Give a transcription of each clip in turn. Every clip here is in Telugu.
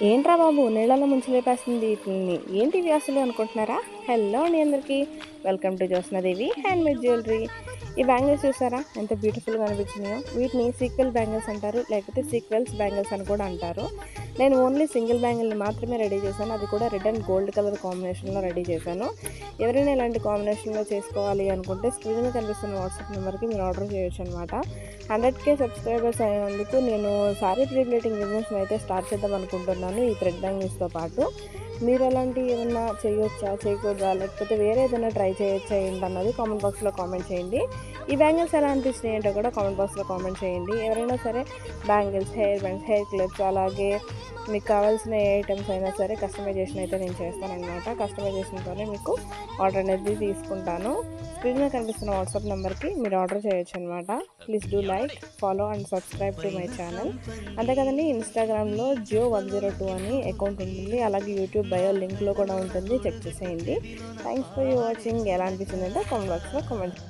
ఏంట్రా బాబు నీళ్ళలో ముంచి లేపేస్తుంది వీటిని, ఏంటివి అసలు అనుకుంటున్నారా? హలో అండి అందరికీ, welcome to Jyotsnadevi handmade jewellery. ఈ బ్యాంగిల్స్ చూసారా ఎంత బ్యూటిఫుల్గా అనిపించినాయో? వీటిని సీక్వెల్ బ్యాంగిల్స్ అంటారు, లేకపోతే సీక్వెల్స్ బ్యాంగిల్స్ అని కూడా అంటారు. నేను ఓన్లీ సింగిల్ బ్యాంగిల్ని మాత్రమే రెడీ చేశాను, అది కూడా రెడ్ అండ్ గోల్డ్ కలర్ కాంబినేషన్లో రెడీ చేశాను. ఎవరైనా ఇలాంటి కాంబినేషన్లో చేసుకోవాలి అనుకుంటే స్క్రీన్ మీద కనిపిస్తున్న వాట్సాప్ నెంబర్కి మీరు ఆర్డర్ చేయొచ్చు అనమాట. 100K సబ్స్క్రైబర్స్ అయినందుకు నేను సారీ ప్రీ ప్లేటింగ్ బిజినెస్ని అయితే స్టార్ట్ చేద్దాం అనుకుంటున్నాను ఈ థ్రెడ్ బ్యాంగిల్స్తో పాటు. మీరు అలాంటివి ఏమన్నా చేయొచ్చా, చేయకూడదా, లేకపోతే వేరే ఏదైనా ట్రై చేయొచ్చా ఏంటన్నది కామెంట్ బాక్స్లో కామెంట్ చేయండి. ఈ బ్యాంగిల్స్ ఎలా అనిపించినాయి ఏంటో కూడా కామెంట్ బాక్స్లో కామెంట్ చేయండి. ఎవరైనా సరే bangles, hair bands, hair clips, అలాగే మీకు కావాల్సిన ఏ ఐటమ్స్ అయినా సరే కస్టమైజేషన్ అయితే నేను చేస్తానన్నమాట. కస్టమైజేషన్తోనే మీకు ఆర్డర్ అనేది తీసుకుంటాను. స్క్రీన్ మీద కనిపిస్తున్న వాట్సాప్ నెంబర్కి మీరు ఆర్డర్ చేయొచ్చు అనమాట. Please do like, follow and subscribe to my channel. అంతే కదండి, ఇన్స్టాగ్రామ్లో Gio102 అని అకౌంట్ ఉంటుంది, అలాగే యూట్యూబ్ బయో లింక్లో కూడా ఉంటుంది, చెక్ చేసేయండి. Thanks for you watching. ఎలా అనిపించిందంటే కామెంట్ బాక్స్లో కామెంట్.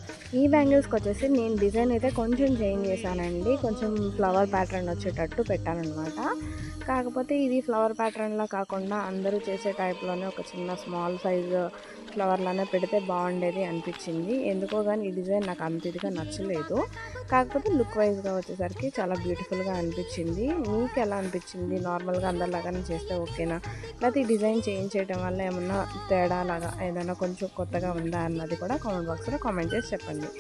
ఈ బ్యాంగిల్స్కి వచ్చేసి నేను డిజైన్ అయితే కొంచెం చేంజ్ చేశానండి, కొంచెం ఫ్లవర్ ప్యాటర్న్ వచ్చేటట్టు పెట్టానమాట. కాకపోతే ఇది ఫ్లవర్ ప్యాటర్న్లా కాకుండా అందరూ చేసే టైప్లోనే ఒక చిన్న స్మాల్ సైజు ఫ్లవర్లానే పెడితే బాగుండేది అనిపించింది. ఎందుకో కానీ ఈ డిజైన్ నాకు అంత ఇదిగా నచ్చలేదు. కాకపోతే లుక్ వైజ్గా వచ్చేసరికి చాలా బ్యూటిఫుల్గా అనిపించింది. మీకు ఎలా అనిపించింది? నార్మల్గా అందరిలాగానే చేస్తే ఓకేనా, లేకపోతే ఈ డిజైన్ చేంజ్ చేయడం వల్ల ఏమన్నా తేడా లాగా ఏదైనా కొంచెం కొత్తగా ఉందా అన్నది కూడా కామెంట్ బాక్స్లో కామెంట్ చేసి చెప్పండి.